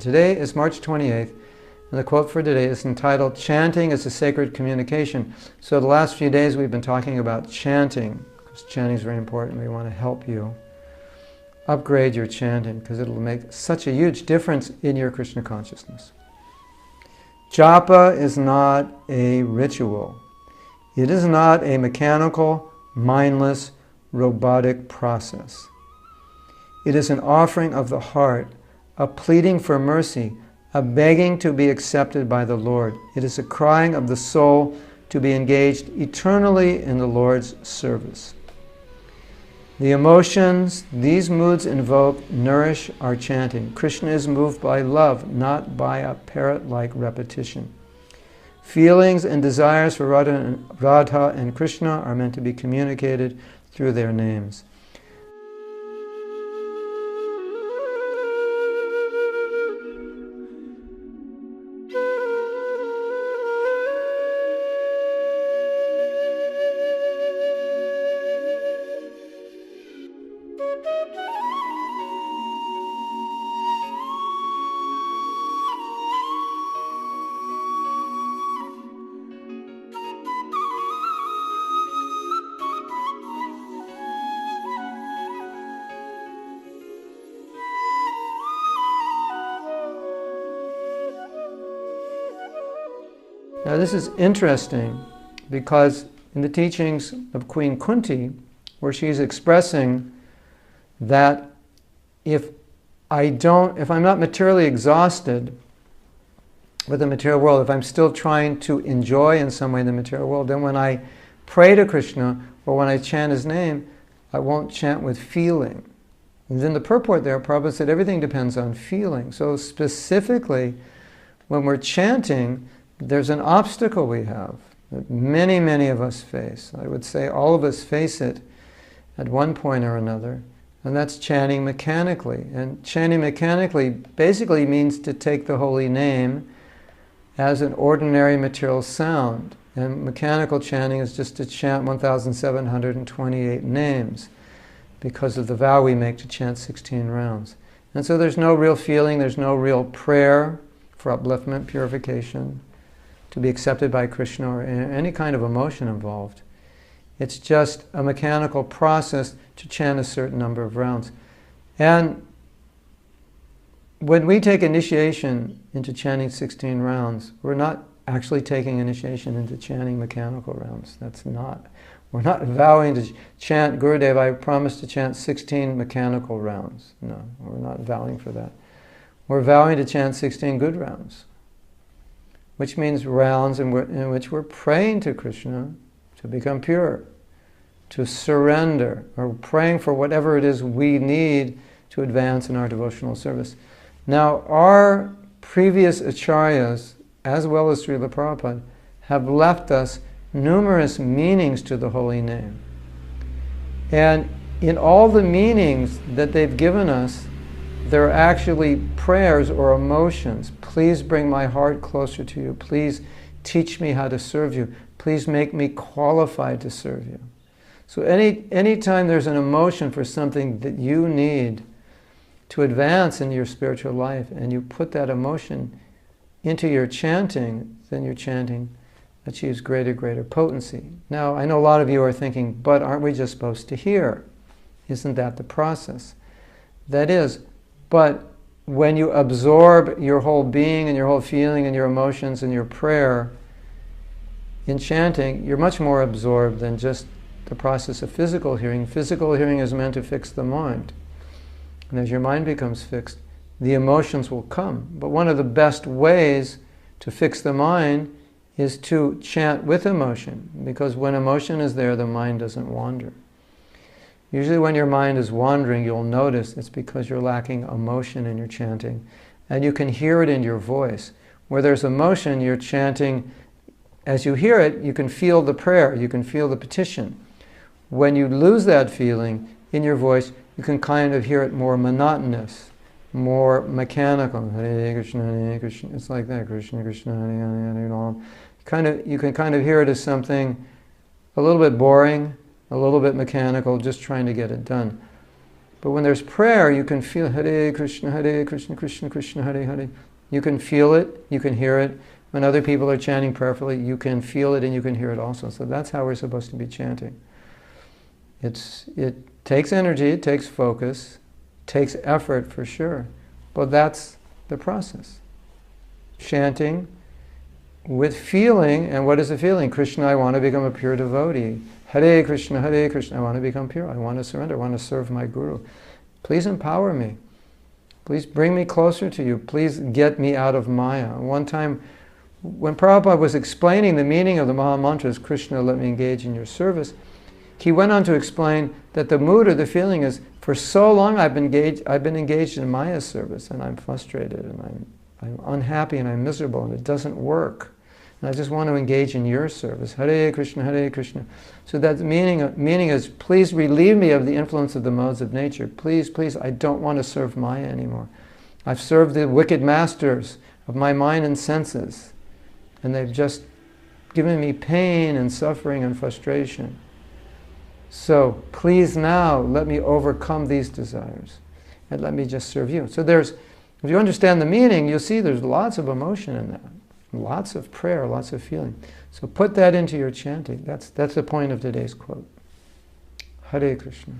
Today is March 28th, and the quote for today is entitled, "Chanting is a Sacred Communication." So the last few days we've been talking about chanting, because chanting is very important. We want to help you upgrade your chanting, because it'll make such a huge difference in your Krishna consciousness. Japa is not a ritual. It is not a mechanical, mindless, robotic process. It is an offering of the heart, a pleading for mercy, a begging to be accepted by the Lord. It is a crying of the soul to be engaged eternally in the Lord's service. The emotions these moods invoke nourish our chanting. Krishna is moved by love, not by a parrot-like repetition. Feelings and desires for Radha and Krishna are meant to be communicated through their names. Now this is interesting because in the teachings of Queen Kunti, where she's expressing that if I'm not materially exhausted with the material world, if I'm still trying to enjoy in some way the material world, then when I pray to Krishna or when I chant his name, I won't chant with feeling. And in the purport there, Prabhupada said everything depends on feeling. So specifically, when we're chanting, there's an obstacle we have that many, many of us face. I would say all of us face it at one point or another, and that's chanting mechanically. And chanting mechanically basically means to take the holy name as an ordinary material sound. And mechanical chanting is just to chant 1,728 names because of the vow we make to chant 16 rounds. And so there's no real feeling, there's no real prayer for upliftment, purification, to be accepted by Krishna, or any kind of emotion involved. It's just a mechanical process to chant a certain number of rounds. And when we take initiation into chanting 16 rounds, we're not actually taking initiation into chanting mechanical rounds. We're not vowing to chant, Gurudev, I promise to chant 16 mechanical rounds. No, we're not vowing for that. We're vowing to chant 16 good rounds, which means rounds in which we're praying to Krishna to become pure, to surrender, or praying for whatever it is we need to advance in our devotional service. Now, our previous acharyas, as well as Srila Prabhupada, have left us numerous meanings to the holy name. And in all the meanings that they've given us, there are actually prayers or emotions. Please bring my heart closer to you. Please teach me how to serve you. Please make me qualified to serve you. So any time there's an emotion for something that you need to advance in your spiritual life, and you put that emotion into your chanting, then your chanting achieves greater potency. Now, I know a lot of you are thinking, but aren't we just supposed to hear? Isn't that the process? That is. But when you absorb your whole being and your whole feeling and your emotions and your prayer in chanting, you're much more absorbed than just the process of physical hearing. Physical hearing is meant to fix the mind. And as your mind becomes fixed, the emotions will come. But one of the best ways to fix the mind is to chant with emotion, because when emotion is there, the mind doesn't wander. Usually when your mind is wandering, you'll notice it's because you're lacking emotion in your chanting. And you can hear it in your voice. Where there's emotion, you're chanting. As you hear it, you can feel the prayer, you can feel the petition. When you lose that feeling in your voice, you can kind of hear it more monotonous, more mechanical. Hare Krishna, Hare Krishna. It's like that. Krishna, Krishna, Hare Hare, Hare Ram. You can kind of hear it as something a little bit boring, a little bit mechanical, just trying to get it done. But when there's prayer, you can feel Hare Krishna, Krishna Krishna, Hare Hare. You can feel it, you can hear it. When other people are chanting prayerfully, you can feel it and you can hear it also. So that's how we're supposed to be chanting. It takes energy, it takes focus, takes effort for sure. But that's the process. Chanting with feeling, and what is the feeling? Krishna, I want to become a pure devotee. Hare Krishna, I want to become pure. I want to surrender, I want to serve my Guru. Please empower me. Please bring me closer to you. Please get me out of Maya. One time, when Prabhupada was explaining the meaning of the Maha Mantras, Krishna, let me engage in your service, he went on to explain that the mood or the feeling is, for so long I've been engaged in Maya's service, and I'm frustrated, and I'm unhappy, and I'm miserable, and it doesn't work. And I just want to engage in your service. Hare Krishna, Hare Krishna. So that meaning is, please relieve me of the influence of the modes of nature. Please, please, I don't want to serve Maya anymore. I've served the wicked masters of my mind and senses, and they've just given me pain and suffering and frustration. So please now let me overcome these desires and let me just serve you. So if you understand the meaning, you'll see there's lots of emotion in that. Lots of prayer, lots of feeling. So put that into your chanting. That's the point of today's quote. Hare Krishna.